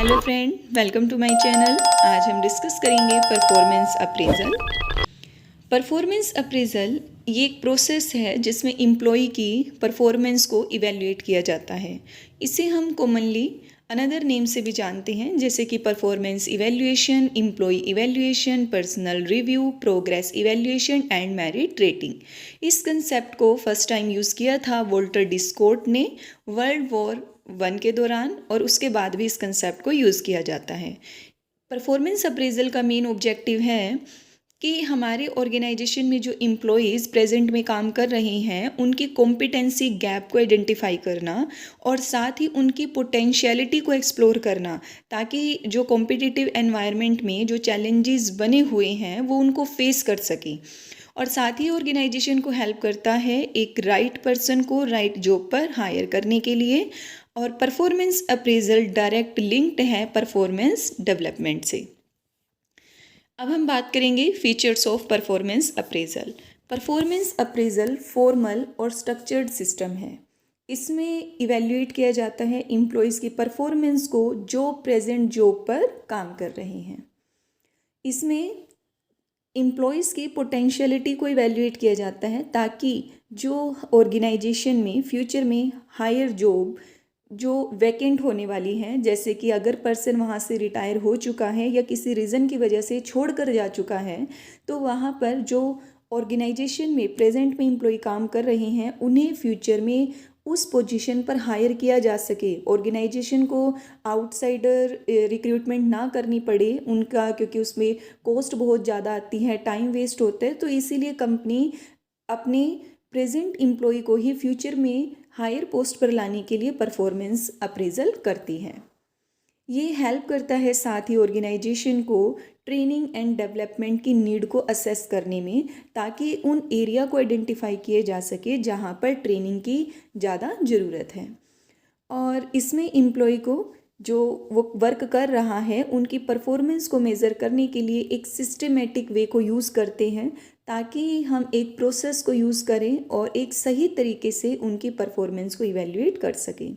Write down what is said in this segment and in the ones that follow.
Hello friend, welcome to my channel. आज हम discuss करेंगे परफॉर्मेंस अप्रेजल। परफॉर्मेंस अप्रेजल ये एक प्रोसेस है जिसमें एम्प्लॉय की परफॉर्मेंस को इवैल्यूएट किया जाता है। इसे हम कॉमनली अनदर नेम से भी जानते हैं, जैसे कि performance evaluation, employ evaluation, personal review, progress evaluation and merit rating. इस कंसेप्ट को फर्स्ट टाइम यूज़ किया था वोल्टर डिस्कोट ने वर्ल्ड वॉर 1 के दौरान, और उसके बाद भी इस कंसेप्ट को यूज़ किया जाता है। परफॉर्मेंस अप्रेजल का मेन ऑब्जेक्टिव है कि हमारे ऑर्गेनाइजेशन में जो एम्प्लॉयज़ प्रेजेंट में काम कर रहे हैं उनकी कॉम्पिटेंसी गैप को आइडेंटिफाई करना और साथ ही उनकी पोटेंशियलिटी को एक्सप्लोर करना, ताकि जो कॉम्पिटिटिव एनवायरनमेंट में जो चैलेंजेस बने हुए हैं वो उनको फेस कर सकें। और साथ ही ऑर्गेनाइजेशन को हेल्प करता है एक राइट पर्सन को राइट जॉब पर हायर करने के लिए। और परफॉर्मेंस अप्रेजल डायरेक्ट लिंक्ड है परफॉर्मेंस डेवलपमेंट से। अब हम बात करेंगे features of performance appraisal. Performance appraisal formal और स्ट्रक्चर्ड सिस्टम है। इसमें इवैल्यूएट किया जाता है एम्प्लॉयज़ की परफॉर्मेंस को जो प्रेजेंट जॉब पर काम कर रहे हैं। इसमें एम्प्लॉयज़ की पोटेंशियलिटी को इवैल्यूएट किया जाता है, ताकि जो ऑर्गेनाइजेशन में फ्यूचर में हायर जॉब जो वैकेंट होने वाली हैं, जैसे कि अगर पर्सन वहाँ से रिटायर हो चुका है या किसी रीज़न की वजह से छोड़ कर जा चुका है, तो वहाँ पर जो ऑर्गेनाइजेशन में प्रेजेंट में एम्प्लॉय काम कर रहे हैं उन्हें फ्यूचर में उस पोजीशन पर हायर किया जा सके, ऑर्गेनाइजेशन को आउटसाइडर रिक्रूटमेंट ना करनी पड़े उनका, क्योंकि उसमें कॉस्ट बहुत ज़्यादा आती है, टाइम वेस्ट होता है। तो इसीलिए कंपनी अपने प्रेजेंट एम्प्लॉय को ही फ्यूचर में हायर पोस्ट पर लाने के लिए परफॉर्मेंस अप्रेजल करती है। ये हेल्प करता है साथ ही ऑर्गेनाइजेशन को ट्रेनिंग एंड डेवलपमेंट की नीड को असेस करने में, ताकि उन एरिया को आइडेंटिफाई किए जा सके जहाँ पर ट्रेनिंग की ज़्यादा ज़रूरत है। और इसमें एम्प्लॉय को जो वो वर्क कर रहा है उनकी परफॉर्मेंस को मेज़र करने के लिए एक सिस्टमेटिक वे को यूज़ करते हैं, ताकि हम एक प्रोसेस को यूज़ करें और एक सही तरीके से उनकी परफॉर्मेंस को इवैल्यूएट कर सकें।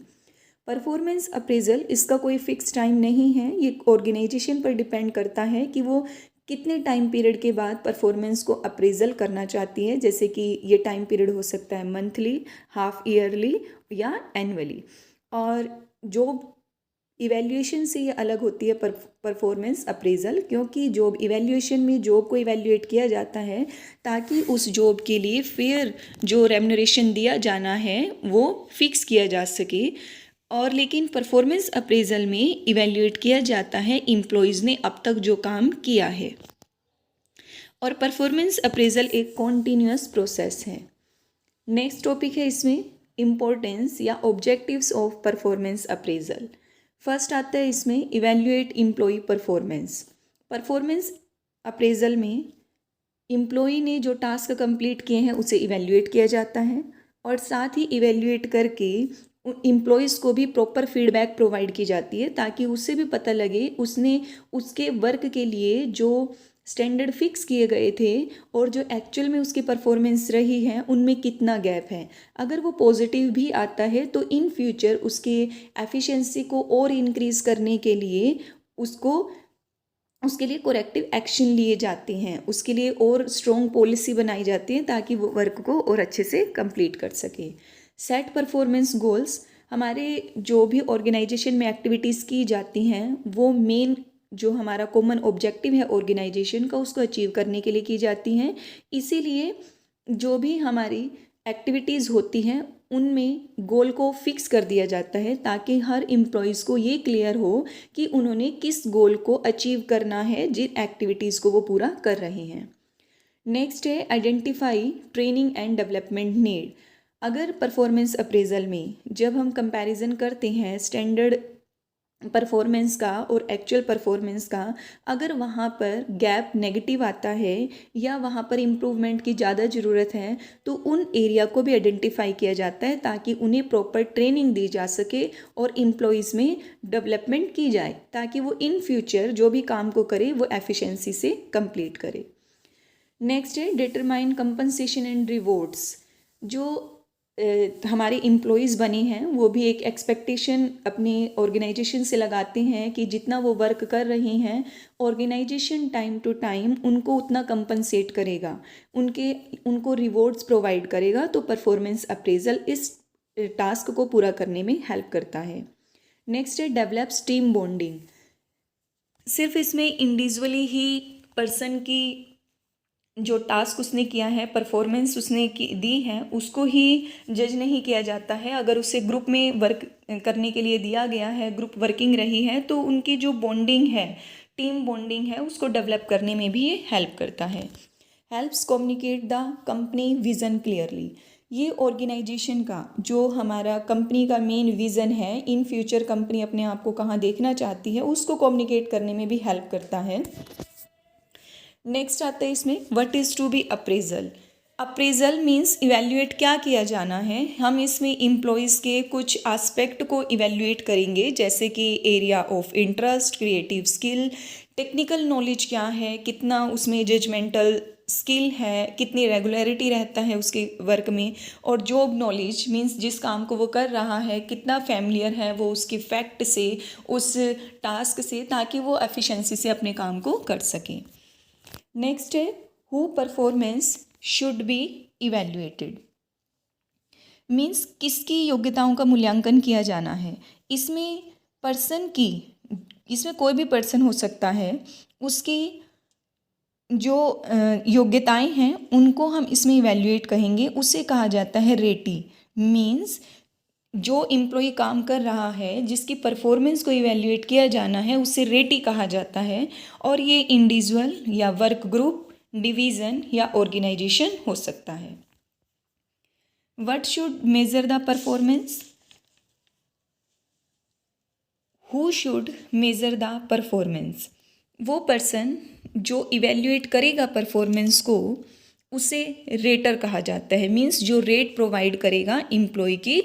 परफॉर्मेंस अप्रेजल इसका कोई फिक्स टाइम नहीं है, ये ऑर्गेनाइजेशन पर डिपेंड करता है कि वो कितने टाइम पीरियड के बाद परफॉर्मेंस को अप्रेजल करना चाहती है। जैसे कि ये टाइम पीरियड हो सकता है मंथली, हाफ ईयरली या एनुअली। और जॉब इवैल्यूएशन से ये अलग होती है परफॉर्मेंस अप्रेजल, क्योंकि जॉब इवैल्यूएशन में जॉब को इवैल्यूएट किया जाता है ताकि उस जॉब के लिए फेयर जो रेम्यूनरेशन दिया जाना है वो फिक्स किया जा सके। और लेकिन परफॉर्मेंस अप्रेजल में इवैल्यूएट किया जाता है एम्प्लॉयज़ ने अब तक जो काम किया है। और परफॉर्मेंस अप्रेजल एक कॉन्टीन्यूअस प्रोसेस है। नेक्स्ट टॉपिक है इसमें इम्पोर्टेंस या objectives of performance appraisal. First आता है इसमें evaluate employ performance. Performance appraisal में एम्प्लॉय ने जो टास्क कंप्लीट किए हैं उसे इवैल्यूएट किया जाता है, और साथ ही इवैल्यूएट करके एम्प्लॉयज़ को भी प्रॉपर फीडबैक प्रोवाइड की जाती है, ताकि उससे भी पता लगे उसने उसके वर्क के लिए जो स्टैंडर्ड फिक्स किए गए थे और जो एक्चुअल में उसकी परफॉर्मेंस रही है उनमें कितना गैप है। अगर वो पॉजिटिव भी आता है तो इन फ्यूचर उसके एफिशिएंसी को और इंक्रीज़ करने के लिए उसके लिए कोरेक्टिव एक्शन लिए जाते हैं, उसके लिए और स्ट्रॉन्ग पॉलिसी बनाई जाती है, ताकि वो वर्क को और अच्छे से कंप्लीट कर सके। सेट परफॉर्मेंस गोल्स हमारे जो भी ऑर्गेनाइजेशन में एक्टिविटीज़ की जाती हैं वो मेन जो हमारा कॉमन ऑब्जेक्टिव है ऑर्गेनाइजेशन का उसको अचीव करने के लिए की जाती हैं। इसीलिए जो भी हमारी एक्टिविटीज़ होती हैं उनमें गोल को फिक्स कर दिया जाता है, ताकि हर एम्प्लॉयज़ को ये क्लियर हो कि उन्होंने किस गोल को अचीव करना है जिन एक्टिविटीज़ को वो पूरा कर रहे हैं। नेक्स्ट है identify training and development need. अगर परफॉर्मेंस अप्रेजल में जब हम कंपैरिजन करते हैं स्टैंडर्ड परफॉर्मेंस का और एक्चुअल परफॉर्मेंस का, अगर वहाँ पर गैप नेगेटिव आता है या वहाँ पर इम्प्रूवमेंट की ज़्यादा ज़रूरत है, तो उन एरिया को भी आइडेंटिफाई किया जाता है, ताकि उन्हें प्रॉपर ट्रेनिंग दी जा सके और एम्प्लॉयज़ में डेवलपमेंट की जाए, ताकि वो इन फ्यूचर जो भी काम को करे वो एफिशिएंसी से कंप्लीट करे। नेक्स्ट है डिटरमाइन कंपनसेशन एंड रिवॉर्ड्स। जो हमारे एम्प्लॉयज़ बने हैं वो भी एक एक्सपेक्टेशन अपनी ऑर्गेनाइजेशन से लगाते हैं कि जितना वो वर्क कर रहे हैं ऑर्गेनाइजेशन टाइम टू टाइम उनको उतना कंपनसेट करेगा, उनको रिवॉर्ड्स प्रोवाइड करेगा। तो परफॉर्मेंस अप्रेजल इस टास्क को पूरा करने में हेल्प करता है। नेक्स्ट है डेवलप्स टीम बॉन्डिंग। सिर्फ इसमें इंडिविजुअली ही पर्सन की जो टास्क उसने किया है, परफॉर्मेंस उसने दी है, उसको ही जज नहीं किया जाता है। अगर उसे ग्रुप में वर्क करने के लिए दिया गया है, ग्रुप वर्किंग रही है, तो उनकी जो बॉन्डिंग है, टीम बॉन्डिंग है, उसको डेवलप करने में भी ये हेल्प करता है। Helps communicate the company vision clearly. ये ऑर्गेनाइजेशन का जो हमारा कंपनी का मेन विज़न है, इन फ्यूचर कंपनी अपने आप को कहाँ देखना चाहती है, उसको कम्युनिकेट करने में भी हेल्प करता है। नेक्स्ट आता है इसमें what is to be appraisal. Appraisal means evaluate क्या किया जाना है। हम इसमें एम्प्लॉयज़ के कुछ एस्पेक्ट को इवेल्युएट करेंगे, जैसे कि area of interest, creative skill, technical knowledge क्या है, कितना उसमें जजमेंटल स्किल है, कितनी रेगुलरिटी रहता है उसके वर्क में, और जॉब नॉलेज मीन्स जिस काम को वो कर रहा है कितना फैमिलियर है वो उसके फैक्ट से, उस टास्क से, ताकि वो एफिशिएंसी से अपने काम को कर सकें। नेक्स्ट है who performance should be evaluated. Means किसकी योग्यताओं का मूल्यांकन किया जाना है। इसमें कोई भी पर्सन हो सकता है, उसकी जो योग्यताएं हैं उनको हम इसमें इवेल्युएट कहेंगे। उसे कहा जाता है रेटी। मीन्स जो एम्प्लॉय काम कर रहा है, जिसकी परफॉर्मेंस को इवेल्युएट किया जाना है, उसे रेटी कहा जाता है। और ये इंडिविजुअल या वर्क ग्रुप, डिवीज़न या ऑर्गेनाइजेशन हो सकता है। What should measure the performance. Who should measure the performance. वो पर्सन जो इवेल्युएट करेगा परफॉर्मेंस को, उसे रेटर कहा जाता है। मीन्स जो रेट प्रोवाइड करेगा एम्प्लॉय की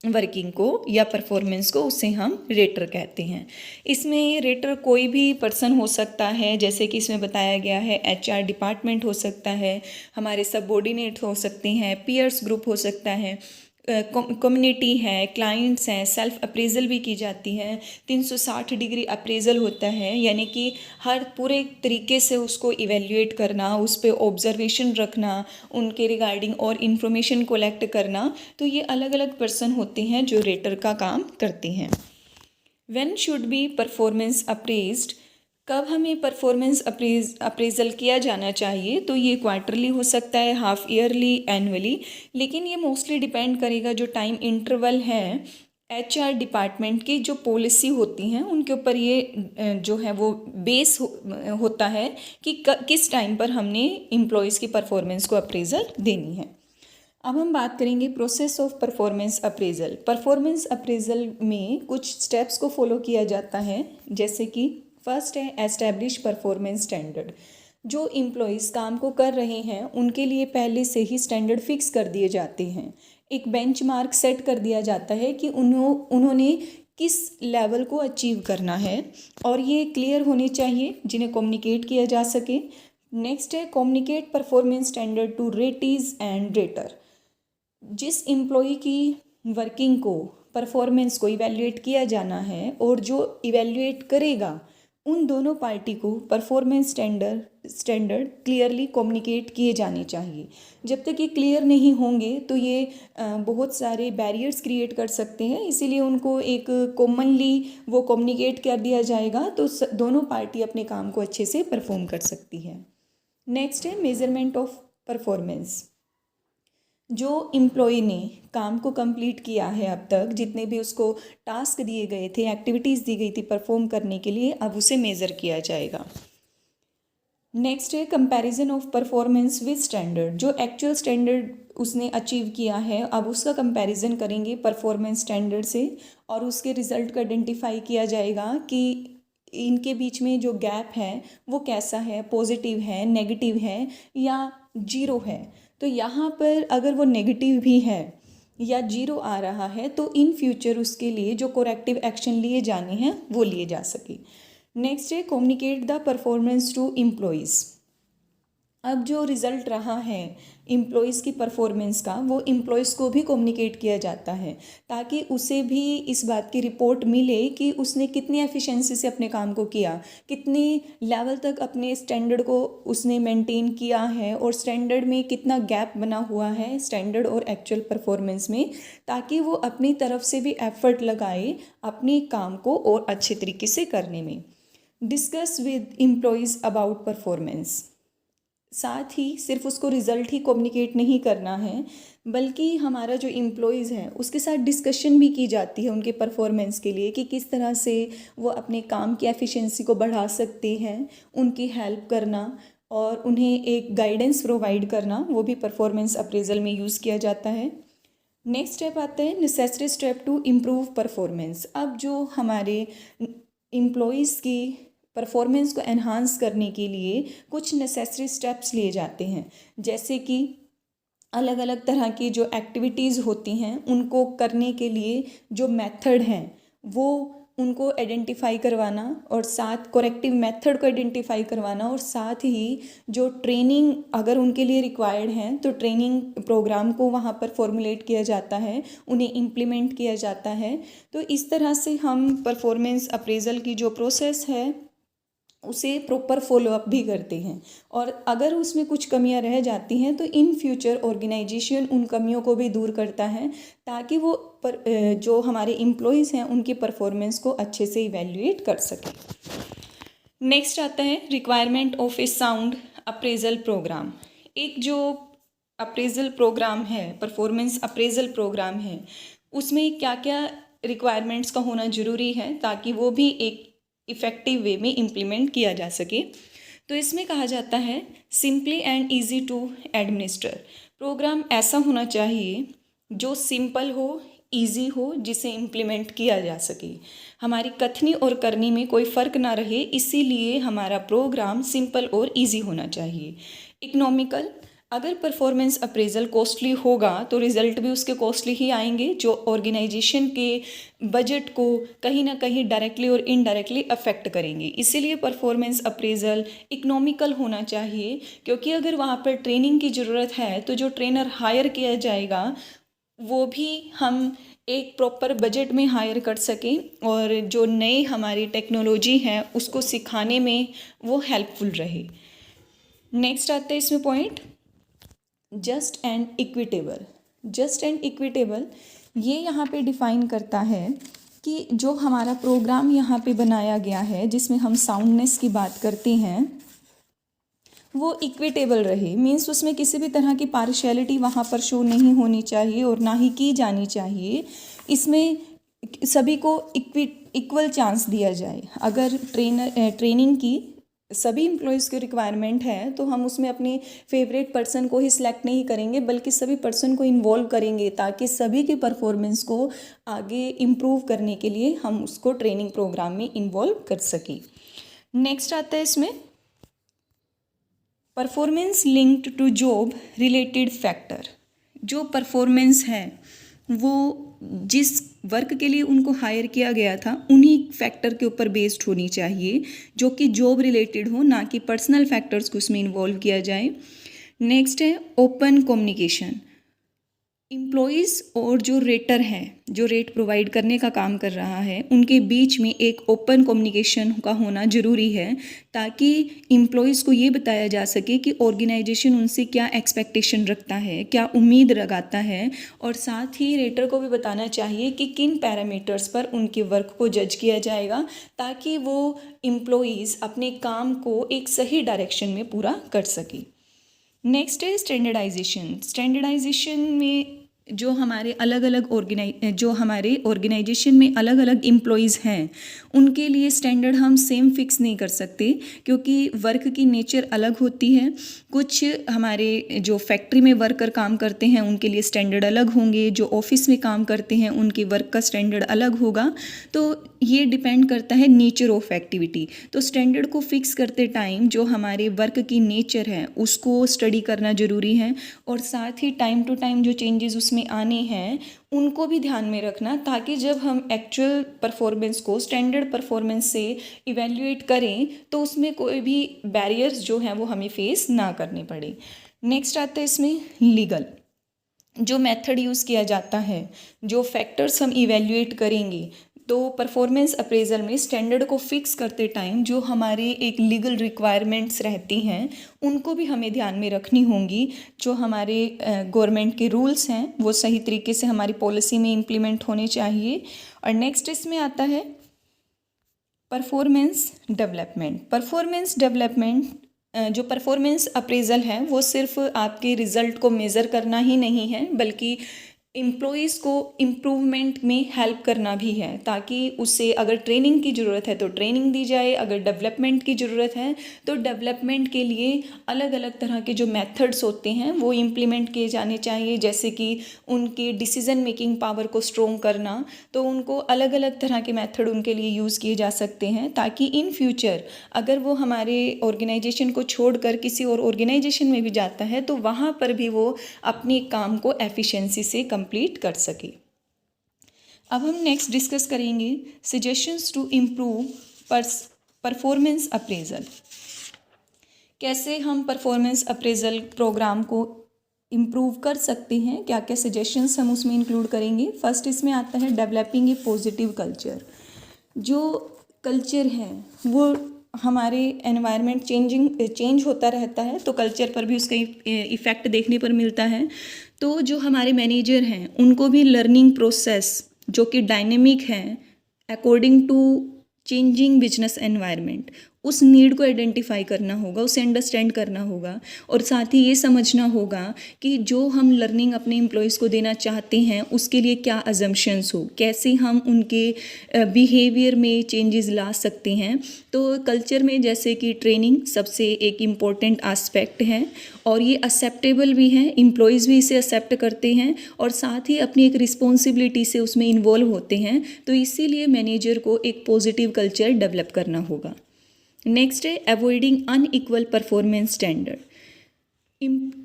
वर्किंग को या परफॉर्मेंस को, उसे हम रेटर कहते हैं। इसमें रेटर कोई भी पर्सन हो सकता है, जैसे कि इसमें बताया गया है एचआर डिपार्टमेंट हो सकता है, हमारे सबऑर्डिनेट हो सकते हैं, पीयर्स ग्रुप हो सकता है, कम्युनिटी है, क्लाइंट्स हैं, सेल्फ अप्रेजल भी की जाती है। 360 डिग्री अप्रेजल होता है, यानी कि हर पूरे तरीके से उसको इवेल्युएट करना, उस पर ऑब्जर्वेशन रखना, उनके रिगार्डिंग और इन्फॉर्मेशन कलेक्ट करना। तो ये अलग अलग पर्सन होते हैं जो रेटर का काम करते हैं। When should be performance appraised. कब हमें परफॉर्मेंस अप्रेजल किया जाना चाहिए, तो ये क्वार्टरली हो सकता है, हाफ ईयरली, एनुअली, लेकिन ये मोस्टली डिपेंड करेगा जो टाइम इंटरवल है एचआर डिपार्टमेंट की जो पॉलिसी होती हैं उनके ऊपर ये जो है वो बेस होता है कि किस टाइम पर हमने एम्प्लॉयज़ की परफॉर्मेंस को अप्रेजल देनी है। अब हम बात करेंगे process of performance appraisal. Performance appraisal में कुछ स्टेप्स को फॉलो किया जाता है, जैसे कि फर्स्ट है एस्टैब्लिश परफॉर्मेंस स्टैंडर्ड। जो एम्प्लॉयज़ काम को कर रहे हैं उनके लिए पहले से ही स्टैंडर्ड फिक्स कर दिए जाते हैं। एक बेंचमार्क सेट कर दिया जाता है कि उन्होंने किस लेवल को अचीव करना है, और ये क्लियर होने चाहिए जिन्हें कम्युनिकेट किया जा सके। नेक्स्ट है communicate performance standard to ratees and rater. जिस एम्प्लॉय की वर्किंग को, परफॉर्मेंस को इवेल्युएट किया जाना है और जो इवेल्युएट करेगा, उन दोनों पार्टी को परफॉर्मेंस स्टैंडर्ड क्लियरली कम्युनिकेट किए जाने चाहिए। जब तक ये क्लियर नहीं होंगे तो ये बहुत सारे बैरियर्स क्रिएट कर सकते हैं, इसीलिए उनको एक कॉमनली वो कम्युनिकेट कर दिया जाएगा तो दोनों पार्टी अपने काम को अच्छे से परफॉर्म कर सकती है। नेक्स्ट है मेजरमेंट ऑफ परफॉर्मेंस। जो एम्प्लॉय ने काम को कंप्लीट किया है अब तक, जितने भी उसको टास्क दिए गए थे, एक्टिविटीज़ दी गई थी परफॉर्म करने के लिए, अब उसे मेज़र किया जाएगा। नेक्स्ट है comparison of performance with standard. जो एक्चुअल स्टैंडर्ड उसने अचीव किया है, अब उसका कंपैरिजन करेंगे परफॉर्मेंस स्टैंडर्ड से, और उसके रिजल्ट को आइडेंटिफाई किया जाएगा कि इनके बीच में जो गैप है वो कैसा है, पॉजिटिव है, नेगेटिव है या जीरो है। तो यहाँ पर अगर वो नेगेटिव भी है या जीरो आ रहा है तो इन फ्यूचर उसके लिए जो करेक्टिव एक्शन लिए जाने हैं वो लिए जा सके। नेक्स्ट है communicate the performance to employees. अब जो रिज़ल्ट रहा है एम्प्लॉयज़ की परफॉर्मेंस का वो एम्प्लॉयज़ को भी कम्युनिकेट किया जाता है, ताकि उसे भी इस बात की रिपोर्ट मिले कि उसने कितनी एफिशिएंसी से अपने काम को किया, कितनी लेवल तक अपने स्टैंडर्ड को उसने मेंटेन किया है और स्टैंडर्ड में कितना गैप बना हुआ है स्टैंडर्ड और एक्चुअल परफॉर्मेंस में, ताकि वो अपनी तरफ से भी एफर्ट लगाए अपने काम को और अच्छे तरीके से करने में। Discuss with employees about performance, साथ ही सिर्फ उसको रिज़ल्ट ही कम्युनिकेट नहीं करना है, बल्कि हमारा जो एम्प्लॉयज़ हैं उसके साथ डिस्कशन भी की जाती है उनके परफॉर्मेंस के लिए कि किस तरह से वो अपने काम की एफिशिएंसी को बढ़ा सकते हैं। उनकी हेल्प करना और उन्हें एक गाइडेंस प्रोवाइड करना, वो भी परफॉर्मेंस अप्रेजल में यूज़ किया जाता है। नेक्स्ट स्टेप आता है necessary step to improve performance. अब जो हमारे एम्प्लॉयज़ की परफॉर्मेंस को एनहांस करने के लिए कुछ नेसेसरी स्टेप्स लिए जाते हैं, जैसे कि अलग अलग तरह की जो एक्टिविटीज़ होती हैं उनको करने के लिए जो मेथड हैं वो उनको आइडेंटिफाई करवाना, और साथ करेक्टिव मेथड को आइडेंटिफाई करवाना, और साथ ही जो ट्रेनिंग अगर उनके लिए रिक्वायर्ड है तो ट्रेनिंग प्रोग्राम को वहाँ पर फॉर्मुलेट किया जाता है, उन्हें इम्प्लीमेंट किया जाता है। तो इस तरह से हम परफॉर्मेंस अप्रेजल की जो प्रोसेस है उसे प्रॉपर फॉलोअप भी करते हैं, और अगर उसमें कुछ कमियां रह जाती हैं तो इन फ्यूचर ऑर्गेनाइजेशन उन कमियों को भी दूर करता है, ताकि वो जो हमारे एम्प्लॉयज़ हैं उनकी परफॉर्मेंस को अच्छे से इवैल्यूएट कर सकें। नेक्स्ट आता है requirement of a sound appraisal programme. एक जो अप्रेजल प्रोग्राम है, परफॉर्मेंस अप्रेजल प्रोग्राम है, उसमें क्या क्या रिक्वायरमेंट्स का होना ज़रूरी है ताकि वो भी एक इफ़ेक्टिव वे में इम्प्लीमेंट किया जा सके। तो इसमें कहा जाता है simply and easy to administer. Programme ऐसा होना चाहिए जो सिंपल हो, इजी हो, जिसे इम्प्लीमेंट किया जा सके। हमारी कथनी और करनी में कोई फ़र्क ना रहे, इसीलिए हमारा प्रोग्राम सिंपल और इजी होना चाहिए। इकोनॉमिकल, अगर परफॉर्मेंस अप्रेजल कॉस्टली होगा तो रिज़ल्ट भी उसके कॉस्टली ही आएंगे, जो ऑर्गेनाइजेशन के बजट को कहीं ना कहीं डायरेक्टली और इनडायरेक्टली अफेक्ट करेंगे। इसीलिए परफॉर्मेंस अप्रेजल इकोनॉमिकल होना चाहिए, क्योंकि अगर वहाँ पर ट्रेनिंग की ज़रूरत है तो जो ट्रेनर हायर किया जाएगा वो भी हम एक प्रॉपर बजट में हायर कर सकें, और जो नई हमारी टेक्नोलॉजी है उसको सिखाने में वो हेल्पफुल रहे। नेक्स्ट आता है इसमें point just and equitable. Just and equitable ये यहाँ पे डिफ़ाइन करता है कि जो हमारा प्रोग्राम यहाँ पे बनाया गया है जिसमें हम साउंडनेस की बात करते हैं वो इक्विटेबल रहे। मीन्स उसमें किसी भी तरह की पार्शियलिटी वहाँ पर शो नहीं होनी चाहिए और ना ही की जानी चाहिए। इसमें सभी को इक्वल चांस दिया जाए। अगर ट्रेनिंग की सभी एम्प्लॉयज़ की रिक्वायरमेंट है तो हम उसमें अपने फेवरेट पर्सन को ही सिलेक्ट नहीं करेंगे, बल्कि सभी पर्सन को इन्वॉल्व करेंगे, ताकि सभी की परफॉर्मेंस को आगे इम्प्रूव करने के लिए हम उसको ट्रेनिंग प्रोग्राम में इन्वॉल्व कर सकें। नेक्स्ट आता है इसमें performance linked to job related factor. जो परफॉर्मेंस है वो जिस वर्क के लिए उनको हायर किया गया था उन्हीं फैक्टर के ऊपर बेस्ड होनी चाहिए, जो कि जॉब रिलेटेड हो, ना कि पर्सनल फैक्टर्स को उसमें इन्वॉल्व किया जाए। नेक्स्ट है ओपन कम्युनिकेशन। एम्प्लॉयज़ और जो रेटर है, जो रेट प्रोवाइड करने का काम कर रहा है, उनके बीच में एक ओपन कम्युनिकेशन का होना ज़रूरी है, ताकि एम्प्लॉयज़ को ये बताया जा सके कि ऑर्गेनाइजेशन उनसे क्या एक्सपेक्टेशन रखता है, क्या उम्मीद लगाता है, और साथ ही रेटर को भी बताना चाहिए कि किन पैरामीटर्स पर उनके वर्क को जज किया जाएगा, ताकि वो एम्प्लॉयज़ अपने काम को एक सही डायरेक्शन में पूरा कर सके। नेक्स्ट है स्टैंडर्डाइजेशन। स्टैंडर्डाइजेशन में जो हमारे ऑर्गेनाइजेशन में अलग अलग एम्प्लॉयज़ हैं उनके लिए स्टैंडर्ड हम सेम फिक्स नहीं कर सकते, क्योंकि वर्क की नेचर अलग होती है। कुछ हमारे जो फैक्ट्री में वर्कर काम करते हैं उनके लिए स्टैंडर्ड अलग होंगे, जो ऑफिस में काम करते हैं उनके वर्क का स्टैंडर्ड अलग होगा। तो ये डिपेंड करता है नेचर ऑफ एक्टिविटी। तो स्टैंडर्ड को फिक्स करते टाइम जो हमारे वर्क की नेचर है उसको स्टडी करना ज़रूरी है, और साथ ही टाइम टू टाइम जो चेंजेस उसमें आने हैं उनको भी ध्यान में रखना, ताकि जब हम एक्चुअल परफॉर्मेंस को स्टैंडर्ड परफॉर्मेंस से इवैल्यूएट करें तो उसमें कोई भी बैरियर्स जो हैं वो हमें फेस ना करने पड़े। नेक्स्ट आता है इसमें लीगल। जो मेथड यूज़ किया जाता है, जो फैक्टर्स हम इवेल्युएट करेंगे, तो परफॉर्मेंस अप्रेजल में स्टैंडर्ड को फिक्स करते टाइम जो हमारे एक लीगल रिक्वायरमेंट्स रहती हैं उनको भी हमें ध्यान में रखनी होंगी। जो हमारे गवर्नमेंट के रूल्स हैं वो सही तरीके से हमारी पॉलिसी में इम्प्लीमेंट होने चाहिए। और नेक्स्ट इसमें आता है परफॉर्मेंस डेवलपमेंट। परफॉर्मेंस डेवलपमेंट जो परफॉर्मेंस अप्रेजल है वो सिर्फ आपके रिज़ल्ट को मेज़र करना ही नहीं है, बल्कि एम्प्लॉयज़ को इम्प्रूवमेंट में हेल्प करना भी है, ताकि उससे अगर ट्रेनिंग की ज़रूरत है तो ट्रेनिंग दी जाए, अगर डेवलपमेंट की ज़रूरत है तो डेवलपमेंट के लिए अलग अलग तरह के जो मेथड्स होते हैं वो इम्प्लीमेंट किए जाने चाहिए। जैसे कि उनकी डिसीज़न मेकिंग पावर को स्ट्रोंग करना, तो उनको अलग अलग तरह के मेथड उनके लिए यूज़ किए जा सकते हैं, ताकि इन फ्यूचर अगर वो हमारे ऑर्गेनाइजेशन को छोड़कर किसी और ऑर्गेनाइजेशन में भी जाता है तो वहाँ पर भी वो अपने काम को एफिशिएंसी से कंप्लीट कर सके। अब हम नेक्स्ट डिस्कस करेंगे suggestions to improve performance appraisal. कैसे हम परफॉर्मेंस अप्रेजल प्रोग्राम को इम्प्रूव कर सकते हैं, क्या क्या सजेशंस हम उसमें इंक्लूड करेंगे। फर्स्ट इसमें आता है डेवलपिंग ए पॉजिटिव कल्चर। जो कल्चर है वो हमारे एनवायरनमेंट चेंज होता रहता है, तो कल्चर पर भी उसका इफ़ेक्ट देखने पर मिलता है। तो जो हमारे मैनेजर हैं उनको भी लर्निंग प्रोसेस जो कि डायनेमिक है according to changing business environment, उस नीड को आइडेंटिफाई करना होगा, उसे अंडरस्टैंड करना होगा, और साथ ही ये समझना होगा कि जो हम लर्निंग अपने एम्प्लॉयज़ को देना चाहते हैं उसके लिए क्या अजम्पशंस हो, कैसे हम उनके बिहेवियर में चेंजेस ला सकते हैं। तो कल्चर में जैसे कि ट्रेनिंग सबसे एक इम्पॉर्टेंट आस्पेक्ट है, और ये एक्सेप्टेबल भी है, एम्प्लॉयज़ भी इसे एक्सेप्ट करते हैं और साथ ही अपनी एक रिस्पॉन्सिबिलिटी से उसमें इन्वॉल्व होते हैं। तो इसीलिए मैनेजर को एक पॉजिटिव कल्चर डेवलप करना होगा। नेक्स्ट है अवॉइडिंग अनइक्वल परफॉर्मेंस स्टैंडर्ड।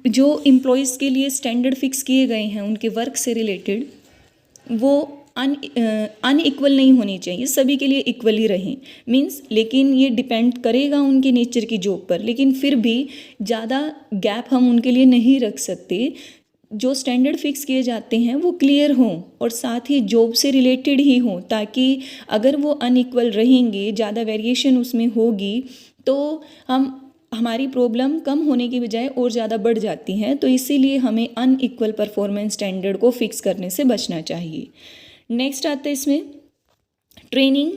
जो एम्प्लॉयज़ के लिए स्टैंडर्ड फिक्स किए गए हैं उनके वर्क से रिलेटेड, वो अनइक्वल नहीं होनी चाहिए, सभी के लिए इक्वल ही रहें। मीन्स लेकिन ये डिपेंड करेगा उनके नेचर की जॉब पर, लेकिन फिर भी ज़्यादा गैप हम उनके लिए नहीं रख सकते। जो स्टैंडर्ड फिक्स किए जाते हैं वो क्लियर हों और साथ ही जॉब से रिलेटेड ही हों, ताकि अगर वो अनइक्वल रहेंगे, ज़्यादा वेरिएशन उसमें होगी, तो हमारी प्रॉब्लम कम होने की बजाय और ज़्यादा बढ़ जाती हैं। तो इसीलिए हमें अनइक्वल परफॉर्मेंस स्टैंडर्ड को फिक्स करने से बचना चाहिए। नेक्स्ट आता है इसमें ट्रेनिंग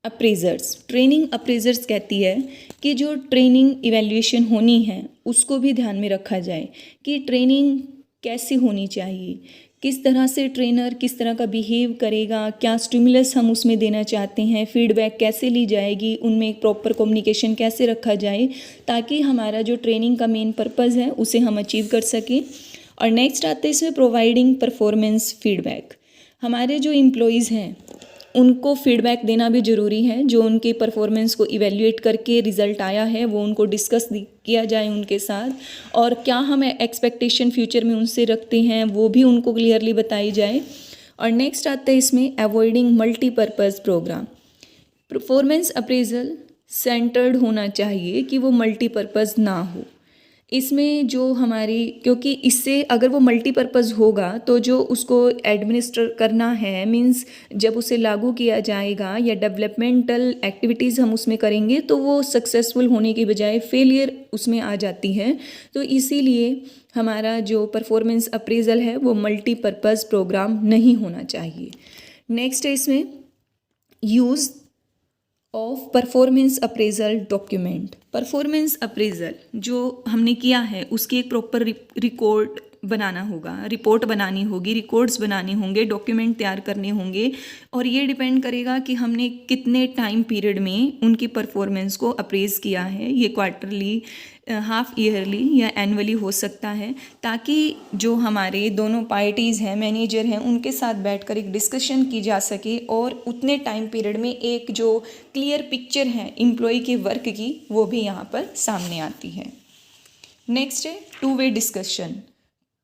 अप्रेजर्स। ट्रेनिंग अप्रेजर्स कहती है कि जो ट्रेनिंग इवैल्यूएशन होनी है उसको भी ध्यान में रखा जाए कि ट्रेनिंग कैसी होनी चाहिए, किस तरह से ट्रेनर किस तरह का बिहेव करेगा, क्या स्टिमुलस हम उसमें देना चाहते हैं, फीडबैक कैसे ली जाएगी, उनमें एक प्रॉपर कम्युनिकेशन कैसे रखा जाए, ताकि हमारा जो ट्रेनिंग का मेन पर्पज़ है उसे हम अचीव कर सकें। और नेक्स्ट आते हैं इसमें प्रोवाइडिंग परफॉर्मेंस फीडबैक। हमारे जो एम्प्लॉयज़ हैं उनको फीडबैक देना भी ज़रूरी है। जो उनके परफॉर्मेंस को इवैल्यूएट करके रिज़ल्ट आया है वो उनको डिस्कस किया जाए उनके साथ, और क्या हम एक्सपेक्टेशन फ्यूचर में उनसे रखते हैं वो भी उनको क्लियरली बताई जाए। और नेक्स्ट आता है इसमें avoiding multipurpose programme. Performance appraisal centred होना चाहिए कि वो मल्टीपर्पज़ ना हो। इसमें जो हमारी, क्योंकि इससे अगर वो मल्टीपर्पज़ होगा तो जो उसको एडमिनिस्टर करना है, मींस जब उसे लागू किया जाएगा या डेवलपमेंटल एक्टिविटीज़ हम उसमें करेंगे तो वो सक्सेसफुल होने के बजाय फेलियर उसमें आ जाती है। तो इसीलिए हमारा जो परफॉर्मेंस अप्रेजल है वो मल्टीपर्पज़ प्रोग्राम नहीं होना चाहिए। नेक्स्ट है इसमें use of performance appraisal document. Performance appraisal जो हमने किया है उसकी एक प्रॉपर रिकॉर्ड बनाना होगा, रिपोर्ट बनानी होगी, रिकॉर्ड्स बनाने होंगे, डॉक्यूमेंट तैयार करने होंगे, और ये डिपेंड करेगा कि हमने कितने टाइम पीरियड में उनकी परफॉर्मेंस को अप्रेज किया है। ये क्वार्टरली, हाफ ईयरली या एनुअली हो सकता है, ताकि जो हमारे दोनों पार्टीज़ हैं, मैनेजर हैं, उनके साथ बैठकर एक डिस्कशन की जा सके और उतने टाइम पीरियड में एक जो क्लियर पिक्चर है एम्प्लॉय के वर्क की वो भी यहाँ पर सामने आती है। नेक्स्ट है two way discussion.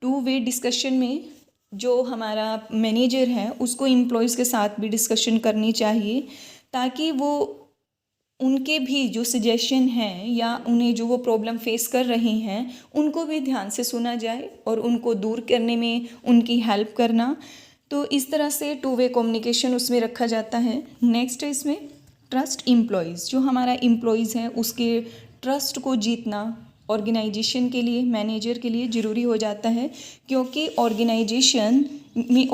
Two way discussion में जो हमारा मैनेजर है उसको एम्प्लॉयज़ के साथ भी डिस्कशन करनी चाहिए, ताकि वो उनके भी जो सजेशन हैं या उन्हें जो वो प्रॉब्लम फेस कर रही हैं उनको भी ध्यान से सुना जाए और उनको दूर करने में उनकी हेल्प करना। तो इस तरह से टू वे कम्युनिकेशन उसमें रखा जाता है। नेक्स्ट है इसमें ट्रस्ट एम्प्लॉयज़, जो हमारा एम्प्लॉयज़ हैं उसके ट्रस्ट को जीतना ऑर्गेनाइजेशन के लिए, मैनेजर के लिए ज़रूरी हो जाता है, क्योंकि ऑर्गेनाइजेशन में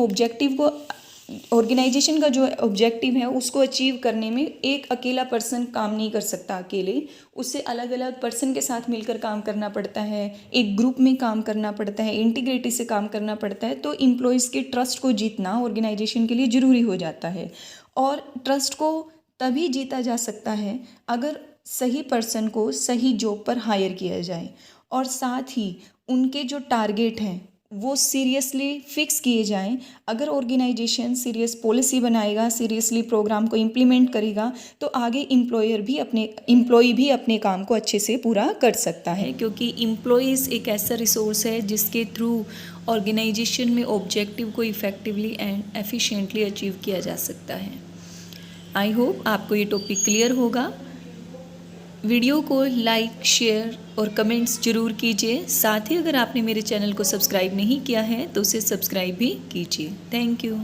ऑर्गेनाइजेशन का जो ऑब्जेक्टिव है उसको अचीव करने में एक अकेला पर्सन काम नहीं कर सकता अकेले, उससे अलग अलग पर्सन के साथ मिलकर काम करना पड़ता है, एक ग्रुप में काम करना पड़ता है, इंटीग्रिटी से काम करना पड़ता है। तो एम्प्लॉयज़ के ट्रस्ट को जीतना ऑर्गेनाइजेशन के लिए ज़रूरी हो जाता है। और ट्रस्ट को तभी जीता जा सकता है अगर सही पर्सन को सही जॉब पर हायर किया जाए और साथ ही उनके जो टारगेट हैं वो सीरियसली फिक्स किए जाएं। अगर ऑर्गेनाइजेशन सीरियस पॉलिसी बनाएगा, सीरियसली प्रोग्राम को इम्प्लीमेंट करेगा, तो आगे एम्प्लॉय भी अपने काम को अच्छे से पूरा कर सकता है, क्योंकि एम्प्लॉयज़ एक ऐसा रिसोर्स है जिसके थ्रू ऑर्गेनाइजेशन में ऑब्जेक्टिव को इफ़ेक्टिवली एंड एफिशिएंटली अचीव किया जा सकता है। आई होप आपको ये टॉपिक क्लियर होगा। वीडियो को लाइक, शेयर और कमेंट्स ज़रूर कीजिए। साथ ही अगर आपने मेरे चैनल को सब्सक्राइब नहीं किया है तो उसे सब्सक्राइब भी कीजिए। Thank you.